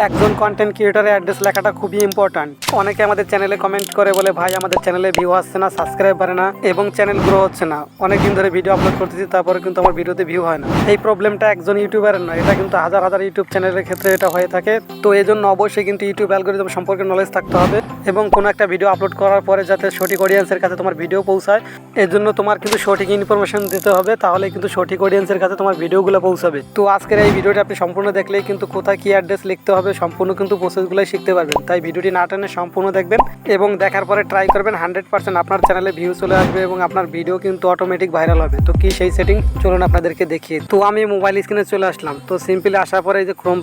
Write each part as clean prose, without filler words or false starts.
একজন content ক্রিয়েটরের address লেখাটা খুবই ইম্পর্ট্যান্ট। অনেকে আমাদের চ্যানেলে কমেন্ট করে বলে, ভাই আমাদের চ্যানেলে ভিউ আসছে না, সাবস্ক্রাইব বাড়ে না এবং চ্যানেল গ্রো হচ্ছে না। অনেকদিন ধরে ভিডিও আপলোড করতেছি, তারপরে কিন্তু আমার ভিডিওতে ভিউ হয় না। এই প্রবলেমটা একজন ইউটিউবারের না, এটা কিন্তু হাজার হাজার ইউটিউব চ্যানেলের ক্ষেত্রে এটা হয়ে থাকে। তো এই জন্য অবশ্যই কিন্তু ইউটিউব অ্যালগরিদম সম্পর্কে নলেজ থাকতে হবে এবং কোনো একটা ভিডিও আপলোড করার পরে যাতে সঠিক অডিয়েন্সের কাছে তোমার ভিডিও পৌঁছায়, এর জন্য তোমার কিন্তু সঠিক ইনফরমেশন দিতে হবে, তাহলে কিন্তু সঠিক অডিয়েন্সের কাছে তোমার ভিডিওগুলো পৌঁছাবে। তো আজকের এই ভিডিওটা আপনি সম্পূর্ণ দেখলেই কিন্তু কোথায় কি অ্যাড্রেস লিখতে হবে সম্পূর্ণ কিন্তু প্রসেসগুলোই শিখতে পারবেন। তাই ভিডিওটি না টেনে সম্পূর্ণ দেখবেন এবং দেখার পরে ট্রাই করবেন। 100% আপনার চ্যানেলে ভিউ চলে আসবে এবং আপনার ভিডিও কিন্তু অটোমেটিক ভাইরাল হবে। তো কি সেই সেটিং চলুন আপনাদেরকে দেখিয়ে। তো আমি মোবাইল স্ক্রিনে চলে আসলাম। তো সিম্পলি আসার পরে এই যে ক্রোম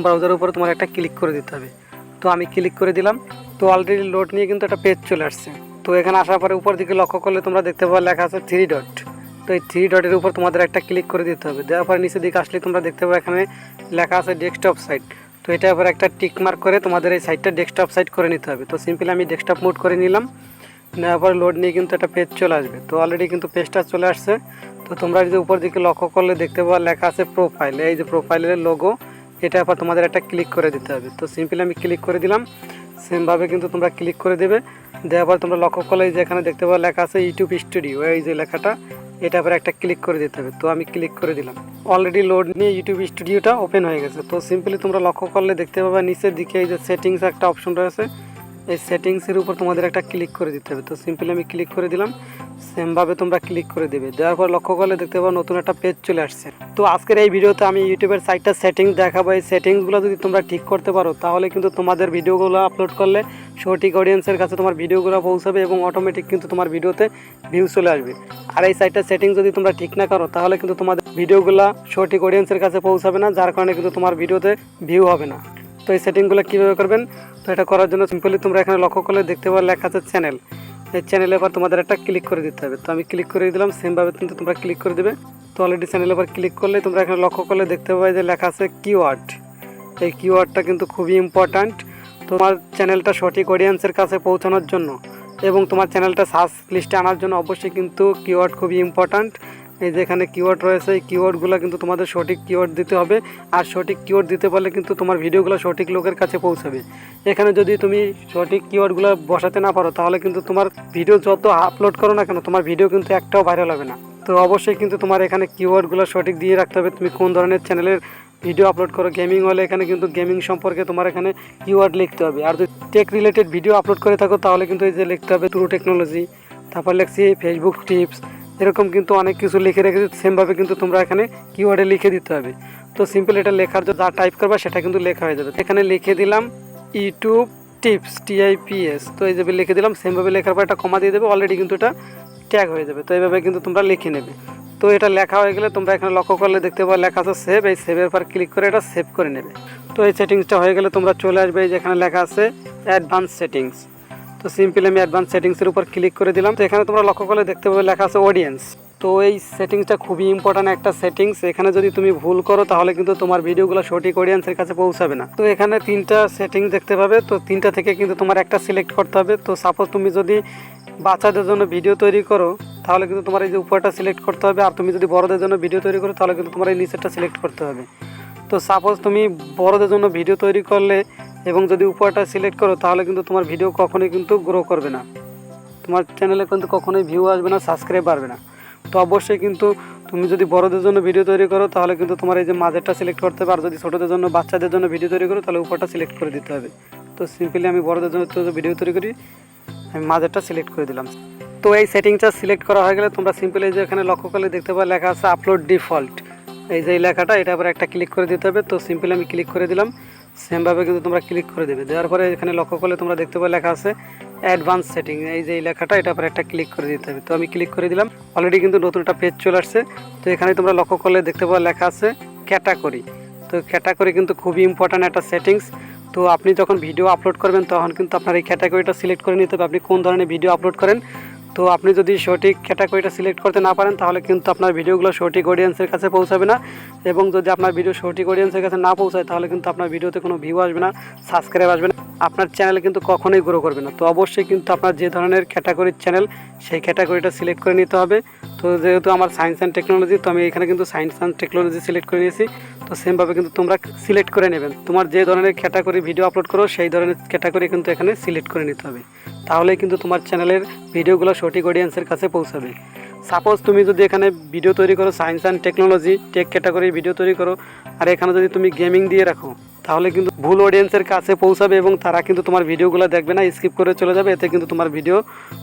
ব্রাউজারের উপরে তোমার একটা ক্লিক করে দিতে হবে। তো আমি ক্লিক করে দিলাম। তো অলরেডি লোড নিয়ে কিন্তু একটা পেজ চলে আসছে। তো এখানে আসার পরে উপর দিকে লক্ষ্য করলে তোমরা দেখতে পাবে লেখা আছে 3 ডট। তো এই 3 ডটের উপর তোমাদের একটা ক্লিক করে দিতে হবে। দেওয়ার পরে নিচের দিকে আসলে তোমরা দেখতে পাবে এখানে লেখা আছে ডেস্কটপ সাইট। তো এটার উপর একটা টিক মার্ক করে তোমাদের এই সাইটটা ডেস্কটপ সাইট করে নিতে হবে। তো সিম্পলি আমি ডেস্কটপ মোড করে নিলাম। নেওয়ার পরে লোড নিয়ে কিন্তু একটা পেজ চলে আসবে। তো অলরেডি কিন্তু পেজটা চলে আসছে। তো তোমরা যদি উপর দিকে লক্ষ্য করলে দেখতে পাবে লেখা আছে প্রোফাইল। এই যে প্রোফাইলের লোগো, এটার উপর তোমাদের একটা ক্লিক করে দিতে হবে। তো সিম্পলি আমি ক্লিক করে দিলাম। সেমভাবে কিন্তু তোমরা ক্লিক করে দেবে। দেওয়ার পর তোমরা লক্ষ্য করলে যে এখানে দেখতে পাবে লেখা আছে ইউটিউব স্টুডিও, এই যে লেখাটা, এটার পর একটা ক্লিক করে দিতে হবে। তো আমি ক্লিক করে দিলাম। অলরেডি লোড নিয়ে ইউটিউব স্টুডিওটা ওপেন হয়ে গেছে। তো সিম্পলি তোমরা লক্ষ্য করলে দেখতে পাবে নিচের দিকে এই যে সেটিংস একটা অপশন রয়েছে, এই সেটিংসের উপর তোমাদের একটা ক্লিক করে দিতে হবে। তো সিম্পলি আমি ক্লিক করে দিলাম। সেমভাবে তোমরা ক্লিক করে দেবে। দেওয়ার পর লক্ষ্য করলে দেখতে পাবো নতুন একটা পেজ চলে আসছে। তো আজকের এই ভিডিওতে আমি ইউটিউবের সাইটটা সেটিংস দেখাবো। এই সেটিংসগুলো যদি তোমরা ঠিক করতে পারো তাহলে কিন্তু তোমাদের ভিডিওগুলো আপলোড করলে সঠিক অডিয়েন্সের কাছে তোমার ভিডিওগুলো পৌঁছাবে এবং অটোমেটিক কিন্তু তোমার ভিডিওতে ভিউ চলে আসবে। আর এই সাইটটার সেটিংস যদি তোমরা ঠিক না করো তাহলে কিন্তু তোমাদের ভিডিওগুলো সঠিক অডিয়েন্সের কাছে পৌঁছাবে না, যার কারণে কিন্তু তোমার ভিডিওতে ভিউ হবে না। তো এই সেটিংগুলো কীভাবে করবেন? তো এটা করার জন্য সিম্পলি তোমরা এখানে লক্ষ্য করলে দেখতে পাবে লেখা আছে চ্যানেল। এই চ্যানেলে এবার তোমাদের একটা ক্লিক করে দিতে হবে। তো আমি ক্লিক করে দিলাম। সেমভাবে কিন্তু তোমরা ক্লিক করে দেবে। তো অলরেডি চ্যানেলের এবার ক্লিক করলে তোমরা এখানে লক্ষ্য করলে দেখতে পাবে যে লেখা আছে কিওয়ার্ড। এই কিওয়ার্ডটা কিন্তু খুবই ইম্পর্ট্যান্ট তোমার চ্যানেলটা সঠিক অডিয়েন্সের কাছে পৌঁছানোর জন্য এবং তোমার চ্যানেলটা সার্চ লিস্টে আনার জন্য অবশ্যই কিন্তু কিওয়ার্ড খুবই ইম্পর্ট্যান্ট। এই যে এখানে কিওয়ার্ড রয়েছে, এই কিওয়ার্ডগুলো কিন্তু তোমাদের সঠিক কিওয়ার্ড দিতে হবে। আর সঠিক কিওয়ার্ড দিতে পারলে কিন্তু তোমার ভিডিওগুলো সঠিক লোকের কাছে পৌঁছাবে। এখানে যদি তুমি সঠিক কিওয়ার্ডগুলো বসাতে না পারো তাহলে কিন্তু তোমার ভিডিও যত আপলোড করো না কেন তোমার ভিডিও কিন্তু একটাও ভাইরাল হবে না। তো অবশ্যই কিন্তু তোমার এখানে কিওয়ার্ডগুলো সঠিক দিয়ে রাখতে হবে। তুমি কোন ধরনের চ্যানেলের ভিডিও আপলোড করো, গেমিং হলে এখানে কিন্তু গেমিং সম্পর্কে তোমার এখানে কিওয়ার্ড লিখতে হবে। আর যদি টেক রিলেটেড ভিডিও আপলোড করে থাকো তাহলে কিন্তু এই যে লিখতে হবে ট্রু টেকনোলজি, তারপর লিখছি ফেসবুক টিপস, এরকম কিন্তু অনেক কিছু লিখে রেখেছি। সেমভাবে কিন্তু তোমরা এখানে কিওয়ার্ডে লিখে দিতে হবে। তো সিম্পল এটা লেখার যা টাইপ করবা সেটা কিন্তু লেখা হয়ে যাবে। এখানে লিখে দিলাম ইউটিউব টিপস, TIPS। তো এই যে লিখে দিলাম। সেমভাবে লেখার পর একটা কমা দিয়ে দেবে। অলরেডি কিন্তু এটা ট্যাগ হয়ে যাবে। তো এইভাবে কিন্তু তোমরা লিখে নেবে। তো এটা লেখা হয়ে গেলে তোমরা এখানে লক্ষ্য করলে দেখতে পাবে লেখা আছে সেভ। এই সেভের পর ক্লিক করে এটা সেভ করে নেবে। তো এই সেটিংসটা হয়ে গেলে তোমরা চলে আসবে যেখানে লেখা আছে অ্যাডভান্স সেটিংস। তো সিম্পলি আমি অ্যাডভান্স সেটিংসের উপর ক্লিক করে দিলাম। তো এখানে তোমরা লক্ষ্য করলে দেখতে পাবে লেখা আছে অডিয়েন্স। তো এই সেটিংসটা খুবই ইম্পর্ট্যান্ট একটা সেটিংস। এখানে যদি তুমি ভুল করো তাহলে কিন্তু তোমার ভিডিওগুলো সঠিক অডিয়েন্সের কাছে পৌঁছাবে না। তো এখানে 3টা সেটিংস দেখতে পাবে। তো 3টা থেকে কিন্তু তোমার একটা সিলেক্ট করতে হবে। তো সাপোজ তুমি যদি বাচ্চাদের জন্য ভিডিও তৈরি করো তাহলে কিন্তু তোমার এই যে উপরটা সিলেক্ট করতে হবে। আর তুমি যদি বড়দের জন্য ভিডিও তৈরি করো তাহলে কিন্তু তোমার এই নিচেরটা সিলেক্ট করতে হবে। তো সাপোজ তুমি বড়দের জন্য ভিডিও তৈরি করলে এবং যদি উপরটা সিলেক্ট করো তাহলে কিন্তু তোমার ভিডিও কখনোই কিন্তু গ্রো করবে না, তোমার চ্যানেলে কিন্তু কখনোই ভিউ আসবে না, সাবস্ক্রাইব বাড়বে না। তো অবশ্যই কিন্তু তুমি যদি বড়দের জন্য ভিডিও তৈরি করো তাহলে কিন্তু তোমার এই যে মাঝেরটা সিলেক্ট করতে হবে। আর যদি ছোটোদের জন্য বাচ্চাদের জন্য ভিডিও তৈরি করো তাহলে উপরটা সিলেক্ট করে দিতে হবে। তো সিম্পলি আমি বড়দের জন্য ভিডিও তৈরি করি, আমি মাঝেরটা সিলেক্ট করে দিলাম। তো এই সেটিংসটা সিলেক্ট করা হয়ে গেলে তোমরা সিম্পলি যে এখানে লক্ষ্য করলে দেখতে পাবে লেখা আছে আপলোড ডিফল্ট। এই যে এই লেখাটা, এটা আবার একটা ক্লিক করে দিতে হবে। তো সিম্পলি আমি ক্লিক করে দিলাম। সেমভাবে কিন্তু তোমরা ক্লিক করে দেবে। দেওয়ার পরে এখানে লক্ষ্য করলে তোমরা দেখতে পাবে লেখা আছে অ্যাডভান্স সেটিং। এই যে এই লেখাটা, এটা পরে একটা ক্লিক করে দিতে হবে। তো আমি ক্লিক করে দিলাম। অলরেডি কিন্তু নতুন একটা পেজ চলে আসছে। তো এখানে তোমরা লক্ষ্য করলে দেখতে পাবে লেখা আছে ক্যাটাগরি। তো ক্যাটাগরি কিন্তু খুবই ইম্পর্ট্যান্ট একটা সেটিংস। তো আপনি যখন ভিডিও আপলোড করবেন তখন কিন্তু আপনার এই ক্যাটাগরিটা সিলেক্ট করে নিতে হবে আপনি কোন ধরনের ভিডিও আপলোড করেন। তো আপনি যদি সঠিক ক্যাটাগরিটা সিলেক্ট করতে না পারেন তাহলে কিন্তু আপনার ভিডিওগুলো সঠিক অডিয়েন্সের কাছে পৌঁছাবে না, এবং যদি আপনার ভিডিও সঠিক অডিয়েন্সের কাছে না পৌঁছায় তাহলে কিন্তু আপনার ভিডিওতে কোনো ভিউ আসবে না, সাবস্ক্রাইব আসবে না, আপনার চ্যানেল কিন্তু কখনোই গ্রো করবে না। তো অবশ্যই কিন্তু আপনার যে ধরনের ক্যাটাগরির চ্যানেল সেই ক্যাটাগরিটা সিলেক্ট করে নিতে হবে। তো যেহেতু আমার সায়েন্স অ্যান্ড টেকনোলজি, তো আমি এখানে কিন্তু সায়েন্স অ্যান্ড টেকনোলজি সিলেক্ট করে নিয়েছি। তো সেমভাবে কিন্তু তোমরা সিলেক্ট করে নেবেন, তোমার যে ধরনের ক্যাটাগরি ভিডিও আপলোড করো সেই ধরনের ক্যাটাগরি কিন্তু এখানে সিলেক্ট করে নিতে হবে, তাহলেই কিন্তু তোমার চ্যানেলের ভিডিওগুলো সঠিক অডিয়েন্সের কাছে পৌঁছাবে। সাপোজ তুমি যদি এখানে ভিডিও তৈরি করো সায়েন্স অ্যান্ড টেকনোলজি টেক ক্যাটাগরির ভিডিও তৈরি করো, আর এখানে যদি তুমি গেমিং দিয়ে রাখো তাহলে কিন্তু ভুল অডিয়েন্সের কাছে পৌঁছাবে এবং তারা কিন্তু তোমার ভিডিওগুলো দেখবে না, স্কিপ করে চলে যাবে। এতে কিন্তু তোমার ভিডিও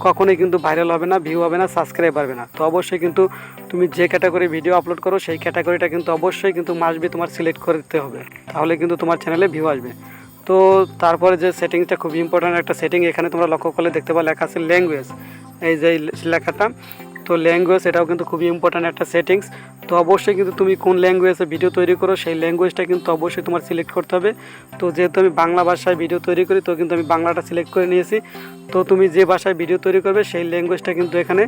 কখনোই কিন্তু ভাইরাল হবে না, ভিউ হবে না, সাবস্ক্রাইব পারবে না। তো অবশ্যই কিন্তু তুমি যে ক্যাটাগরি ভিডিও আপলোড করো সেই ক্যাটাগরিটা কিন্তু অবশ্যই কিন্তু মাস্ট বি তোমার সিলেক্ট করতে হবে, তাহলে কিন্তু তোমার চ্যানেলে ভিউ আসবে। তো তারপরে যে সেটিংসটা খুবই ইম্পর্ট্যান্ট একটা সেটিং, এখানে তোমরা লক্ষ্য করলে দেখতে পাবে লেখা আছে ল্যাঙ্গুয়েজ, এই যে লেখাটা, তো ল্যাঙ্গুয়েজ এটাও কিন্তু খুবই ইম্পর্ট্যান্ট একটা সেটিংস। তো অবশ্যই কিন্তু তুমি কোন ল্যাঙ্গুয়েজে ভিডিও তৈরি করো সেই ল্যাঙ্গুয়েজটা কিন্তু অবশ্যই তোমার সিলেক্ট করতে হবে। তো যেহেতু আমি বাংলা ভাষায় ভিডিও তৈরি করি তো কিন্তু আমি বাংলাটা সিলেক্ট করে নিয়েছি। তো তুমি যে ভাষায় ভিডিও তৈরি করবে সেই ল্যাঙ্গুয়েজটা কিন্তু এখানে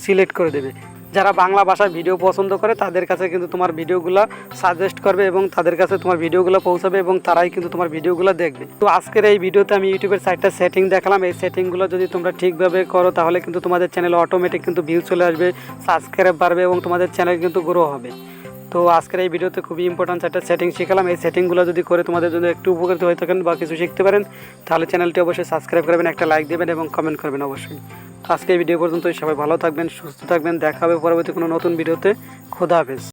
সিলেক্ট করে দেবে। যারা বাংলা ভাষায় ভিডিও পছন্দ করে তাদের কাছে কিন্তু তোমার ভিডিওগুলো সাজেস্ট করবে এবং তাদের কাছে তোমার ভিডিওগুলো পৌঁছাবে এবং তারাই কিন্তু তোমার ভিডিওগুলো দেখবে। তো আজকের এই ভিডিওতে আমি ইউটিউবের সাইটটা সেটিং দেখালাম। এই সেটিংগুলো যদি তোমরা ঠিকভাবে করো তাহলে কিন্তু তোমাদের চ্যানেলে অটোমেটিক কিন্তু ভিউ চলে আসবে, সাবস্ক্রাইব বাড়বে এবং তোমাদের চ্যানেল কিন্তু গ্রো হবে। তো আজকের এই ভিডিওতে খুবই ইম্পর্ট্যান্ট একটা সেটিং শিখালাম। এই সেটিংগুলো যদি করে তোমাদের জন্য একটু উপকৃত হয়ে থাকেন বা কিছু শিখতে পারেন তাহলে চ্যানেলটি অবশ্যই সাবস্ক্রাইব করবেন, একটা লাইক দেবেন এবং কমেন্ট করবেন অবশ্যই। তো আজকে এই ভিডিও পর্যন্তই, সবাই ভালো থাকবেন, সুস্থ থাকবেন, দেখা হবে পরবর্তী কোনো নতুন ভিডিওতে। খোদা হাফেজ।